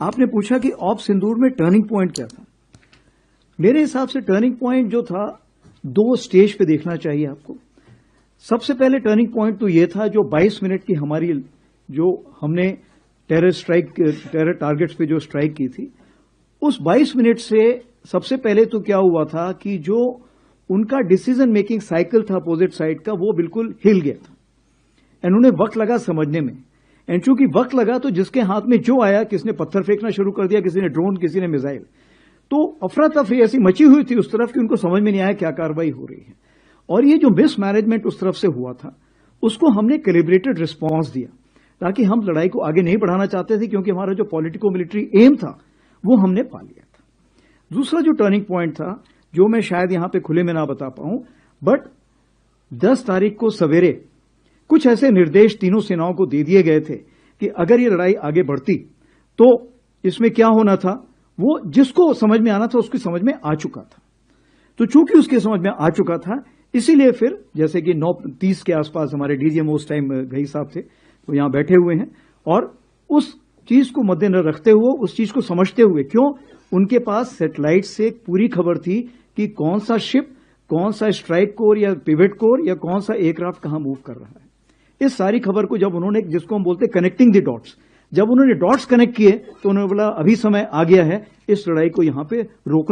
आपने पूछा कि ऑप सिंदूर में टर्निंग पॉइंट क्या था। मेरे हिसाब से टर्निंग पॉइंट जो था, दो स्टेज पे देखना चाहिए आपको। सबसे पहले टर्निंग पॉइंट तो ये था जो 22 मिनट की हमारी, जो हमने टेरर टारगेट्स पे जो स्ट्राइक की थी, उस 22 मिनट से सबसे पहले तो क्या हुआ था कि जो उनका डिसीजन मेकिंग साइकिल था अपोजिट साइड का, वो बिल्कुल हिल गया था। एंड उन्हें वक्त लगा समझने में। एंड चूंकि वक्त लगा तो जिसके हाथ में जो आया, किसी ने पत्थर फेंकना शुरू कर दिया, किसी ने ड्रोन, किसी ने मिसाइल, तो अफरा तफरी ऐसी मची हुई थी उस तरफ कि उनको समझ में नहीं आया क्या कार्रवाई हो रही है। और ये जो मिसमैनेजमेंट उस तरफ से हुआ था, उसको हमने कैलिब्रेटेड रिस्पॉन्स दिया, ताकि हम लड़ाई को आगे नहीं बढ़ाना चाहते थे, क्योंकि हमारा जो पॉलिटिको मिलिट्री एम था वो हमने पा लिया था। दूसरा जो टर्निंग पॉइंट था, जो मैं शायद यहां पे खुले में ना बता पाऊं, बट 10 तारीख को सवेरे कुछ ऐसे निर्देश तीनों सेनाओं को दे दिए गए थे कि अगर ये लड़ाई आगे बढ़ती तो इसमें क्या होना था, वो जिसको समझ में आना था उसकी समझ में आ चुका था। तो चूंकि उसके समझ में आ चुका था, इसीलिए फिर जैसे कि 9:30 के आसपास हमारे डीजीएमओ उस टाइम गई साहब थे, वो यहां बैठे हुए हैं, और उस चीज को मद्देनजर रखते हुए, उस चीज को समझते हुए, क्यों उनके पास सैटेलाइट से पूरी खबर थी कि कौन सा शिप, कौन सा स्ट्राइक कोर या पिवट कोर या कौन सा एयरक्राफ्ट कहां मूव कर रहा है। इस सारी खबर को जब उन्होंने, जिसको हम बोलते कनेक्टिंग द डॉट्स, जब उन्होंने डॉट्स कनेक्ट किए तो उन्होंने बोला अभी समय आ गया है इस लड़ाई को यहां पे रोकने